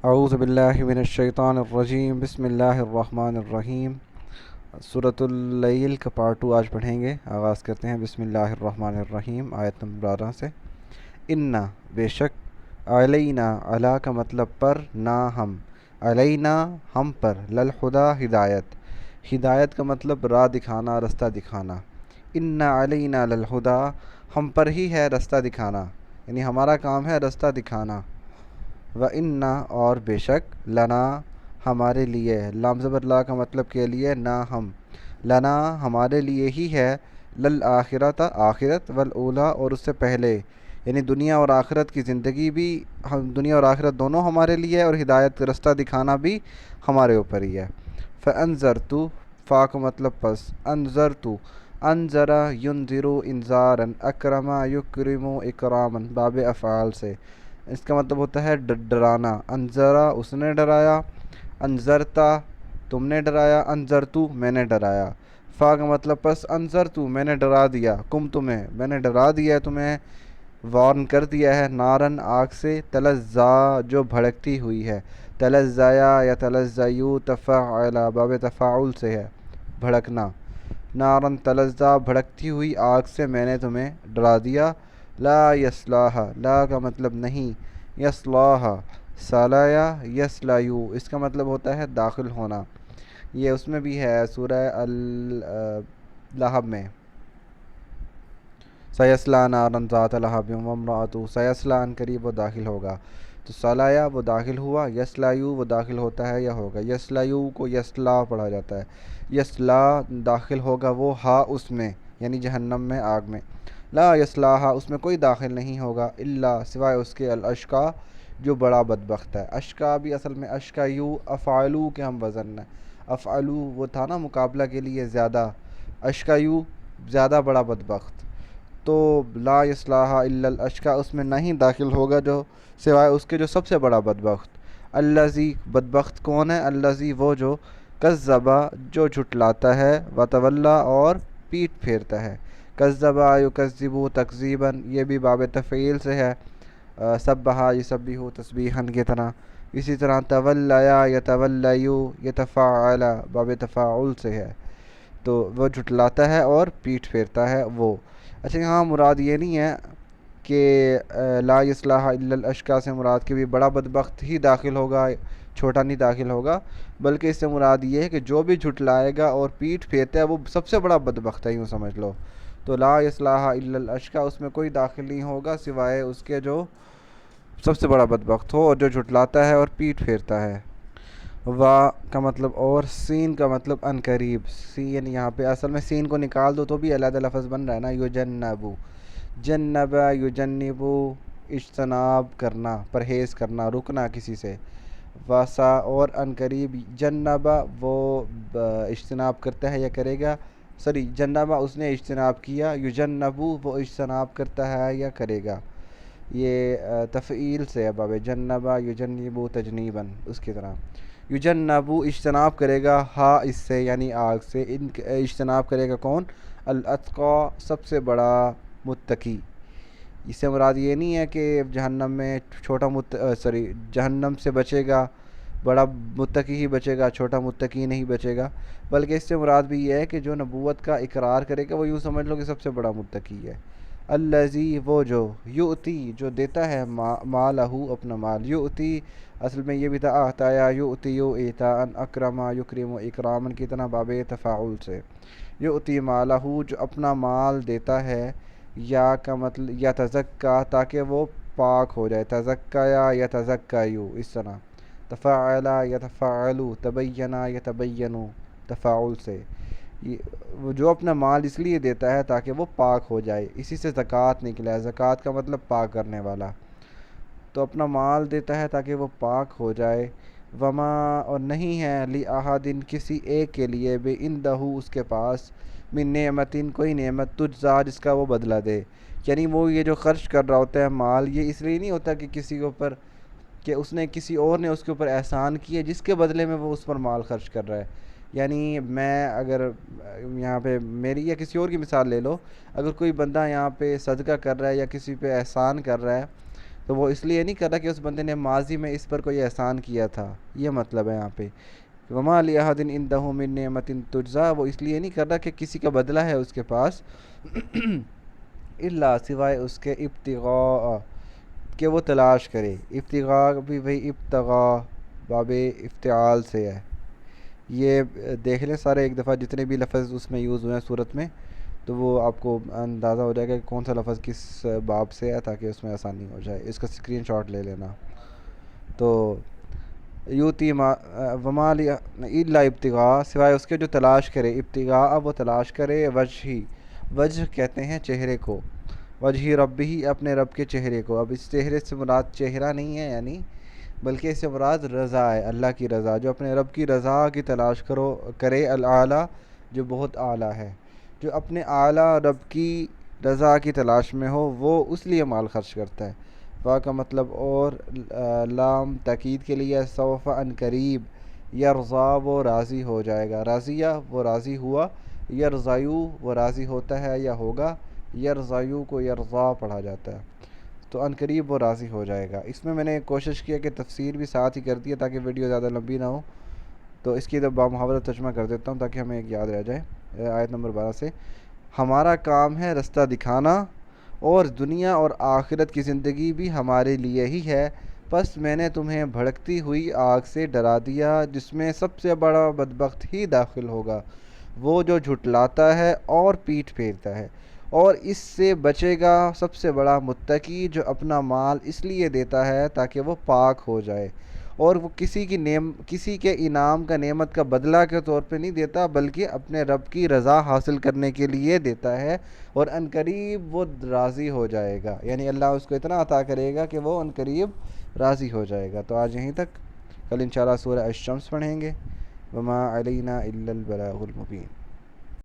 اعوذ باللہ من الشیطان الرجیم بسم اللہ الرحمن الرحیم۔ سورۃ اللیل کا پارٹ 2 آج پڑھیں گے۔ آغاز کرتے ہیں بسم اللہ الرحمن الرحیم، آیت نمبر 12 سے۔ انا بے شک، علینا علا کا مطلب پر، نہ ہم، علینا ہم پر، للہدا ہدایت، ہدایت کا مطلب راہ دکھانا، رستہ دکھانا۔ انا علینا للہدا، ہم پر ہی ہے رستہ دکھانا، یعنی ہمارا کام ہے رستہ دکھانا۔ وَإِنَّا اور بے شک، لنا ہمارے لیے، لام زبر لا کا مطلب کے لیے، نہ ہم، لنا ہمارے لیے ہی ہے، للآخرۃ آخرت، والاولی اور اس سے پہلے، یعنی دنیا اور آخرت کی زندگی بھی، دنیا اور آخرت دونوں ہمارے لیے ہے، اور ہدایت رستہ دکھانا بھی ہمارے اوپر ہی ہے۔ فَأَنذَرْتُ فا کا مطلب پس، انذرتُ انذر ینذر انذارا، اکرم یکرم اکراما، باب افعال سے۔ اس کا مطلب ہوتا ہے ڈرانا۔ انذرا اس نے ڈرایا، انذرتا تم نے ڈرایا، انذرتو میں نے ڈرایا۔ فا کا مطلب پس انذرتو میں نے ڈرا دیا، کم تمہیں میں نے ڈرا دیا ہے، تمہیں وارن کر دیا ہے، نارن آگ سے، تلظا جو بھڑکتی ہوئی ہے، تلظیا یا تلظیو تفاعلا، باب تفاعل سے ہے بھڑکنا۔ نارن تلظا بھڑکتی ہوئی آگ سے میں نے تمہیں ڈرا دیا۔ لا یصلاھا لا کا مطلب نہیں، یصلاھا صلایا یصلایو اس کا مطلب ہوتا ہے داخل ہونا۔ یہ اس میں بھی ہے سورہ اللہب میں، سیصلی نارا ذات لہب وامرأتہ، سیصلی ان قریب وہ داخل ہوگا، تو صلایا وہ داخل ہوا، یصلایو وہ داخل ہوتا ہے یا ہوگا، یصلایو کو یصلا پڑھا جاتا ہے، یصلا داخل ہوگا وہ، ہا اس میں یعنی جہنم میں، آگ میں۔ لا یصلاھا اس میں کوئی داخل نہیں ہوگا، الا سوائے اس کے، الاشقا جو بڑا بدبخت ہے۔ اشقا بھی اصل میں اشقیو افعلو کے ہم وزن ہے، افعلو وہ تھا نا مقابلہ کے لیے زیادہ، اشقیو زیادہ بڑا بدبخت، تو لا یصلاھا الا الاشقا اس میں نہیں داخل ہوگا جو سوائے اس کے جو سب سے بڑا بدبخت۔ الذی بدبخت کون ہے؟ الذی وہ جو، کذبا جو جھٹلاتا ہے، وتولا اور پیٹ پھیرتا ہے۔ کذبا یکذب تکذیبا یہ بھی باب تفعیل سے ہے، سبحا یسبح تسبیحا کی طرح۔ اسی طرح تولیا یتولیو یتفاعلا باب تفاعل سے ہے، تو وہ جھٹلاتا ہے اور پیٹھ پھیرتا ہے وہ۔ اچھا یہاں مراد یہ نہیں ہے کہ لا یصلاح الا الاشقا سے مراد کہ بھی بڑا بدبخت ہی داخل ہوگا، چھوٹا نہیں داخل ہوگا، بلکہ اس سے مراد یہ ہے کہ جو بھی جھٹلائے گا اور پیٹھ پھیرتا ہے وہ سب سے بڑا بدبخت ہے، یوں سمجھ لو۔ تو لا یصلاح الا الاشقا اس میں کوئی داخل نہیں ہوگا سوائے اس کے جو سب سے بڑا بدبخت ہو اور جو جھٹلاتا ہے اور پیٹھ پھیرتا ہے۔ وا کا مطلب اور، سین کا مطلب ان قریب، سین یہاں پہ اصل میں سین کو نکال دو تو بھی علیحدہ لفظ بن رہا ہے نا، یجنبو، جنب یجنبو اجتناب کرنا، پرہیز کرنا، رکنا کسی سے۔ واسا اور ان قریب، جنبا وہ اجتناب کرتا ہے یا کرے گا، سوری جنبا اس نے اجتناب کیا، یجنبو وہ اجتناب کرتا ہے یا کرے گا، یہ تفعیل سے ہے باب جنبا یجنبو تجنیبا اس کی طرح۔ یجنبو اجتناب کرے گا، ہا اس سے یعنی آگ سے، اجتناب کرے گا کون؟ الاتقا سب سے بڑا متقی۔ اس سے مراد یہ نہیں ہے کہ جہنم میں چھوٹا جہنم سے بچے گا بڑا متقی ہی بچے گا، چھوٹا متقی نہیں بچے گا، بلکہ اس سے مراد بھی یہ ہے کہ جو نبوت کا اقرار کرے گا وہ یوں سمجھ لو کہ سب سے بڑا متقی ہے۔ الذی وہ جو، یؤتی جو دیتا ہے، مالہ اپنا مال، یؤتی اصل میں یہ بھی تھا آتایا یؤتیو ایتاء، اکرما یکرم اکراما کی طرح باب تفاعل سے۔ یؤتی مالہ جو اپنا مال دیتا ہے، یا کا مطلب یا تزکا تاکہ وہ پاک ہو جائے، تزکیا یا تزکیو اس طرح، تفاعلا یتفاعلو، تبینا یتبینو تفاعل سے۔ وہ جو اپنا مال اس لیے دیتا ہے تاکہ وہ پاک ہو جائے، اسی سے زکوٰۃ نکلا ہے، زکوٰۃ کا مطلب پاک کرنے والا، تو اپنا مال دیتا ہے تاکہ وہ پاک ہو جائے۔ وما اور نہیں ہے، لأحد کسی ایک کے لیے، بے عندہ اس کے پاس، من نعمت کوئی نعمت، تجزا جس کا وہ بدلہ دے، یعنی وہ یہ جو خرچ کر رہا ہوتا ہے مال، یہ اس لیے نہیں ہوتا کہ کسی کے اوپر، کہ اس نے کسی اور نے اس کے اوپر احسان کیے جس کے بدلے میں وہ اس پر مال خرچ کر رہا ہے۔ یعنی میں اگر یہاں پہ میری یا کسی اور کی مثال لے لو، اگر کوئی بندہ یہاں پہ صدقہ کر رہا ہے یا کسی پہ احسان کر رہا ہے، تو وہ اس لیے نہیں کر رہا کہ اس بندے نے ماضی میں اس پر کوئی احسان کیا تھا، یہ مطلب ہے یہاں پہ۔ وما لأحد عنده من نعمت تجزا، وہ اس لیے نہیں کر رہا کہ کسی کا بدلہ ہے اس کے پاس الا سوائے اس کے ابتغاء کہ وہ تلاش کرے۔ ابتغاء بھی وہی ابتغاء باب افتعال سے ہے۔ یہ دیکھ لیں سارے ایک دفعہ جتنے بھی لفظ اس میں یوز ہوئے ہیں صورت میں، تو وہ آپ کو اندازہ ہو جائے گا کہ کون سا لفظ کس باب سے ہے، تاکہ اس میں آسانی ہو جائے۔ اس کا اسکرین شاٹ لے لینا۔ تو یوتی ما وما الا ابتغاء سوائے اس کے جو تلاش کرے، ابتغاء وہ تلاش کرے، وجہی وجہ کہتے ہیں چہرے کو، وجہ ربی اپنے رب کے چہرے کو۔ اب اس چہرے سے مراد چہرہ نہیں ہے یعنی، بلکہ اس سے مراد رضا ہے، اللہ کی رضا، جو اپنے رب کی رضا کی تلاش کرے، الاعلیٰ جو بہت اعلیٰ ہے، جو اپنے اعلیٰ رب کی رضا کی تلاش میں ہو وہ اس لیے مال خرچ کرتا ہے۔ وا کا مطلب اور لام تاکید کے لیے، سوف ان قریب، یرضا وہ راضی ہو جائے گا، راضیہ وہ راضی ہوا، یرضایو وہ راضی ہوتا ہے یا ہوگا، یرضایو کو یرضا پڑھا جاتا ہے، تو ان قریب وہ راضی ہو جائے گا۔ اس میں نے کوشش کیا کہ تفسیر بھی ساتھ ہی کر دی ہے تاکہ ویڈیو زیادہ لمبی نہ ہو، تو اس کی بامحاورہ ترجمہ کر دیتا ہوں تاکہ ہمیں ایک یاد رہ جائے۔ آیت نمبر 12 سے، ہمارا کام ہے رستہ دکھانا، اور دنیا اور آخرت کی زندگی بھی ہمارے لیے ہی ہے، بس میں نے تمہیں بھڑکتی ہوئی آگ سے ڈرا دیا جس میں سب سے بڑا بدبخت ہی داخل ہوگا، وہ جو جھٹلاتا ہے اور پیٹھ پھیرتا ہے، اور اس سے بچے گا سب سے بڑا متقی جو اپنا مال اس لیے دیتا ہے تاکہ وہ پاک ہو جائے، اور وہ کسی کے انعام کا نعمت کا بدلہ کے طور پہ نہیں دیتا، بلکہ اپنے رب کی رضا حاصل کرنے کے لیے دیتا ہے، اور عنقریب وہ راضی ہو جائے گا، یعنی اللہ اس کو اتنا عطا کرے گا کہ وہ عنقریب راضی ہو جائے گا۔ تو آج یہیں تک، کل انشاءاللہ سورہ الشمس پڑھیں گے۔ وما علینا الا البلاغ المبین۔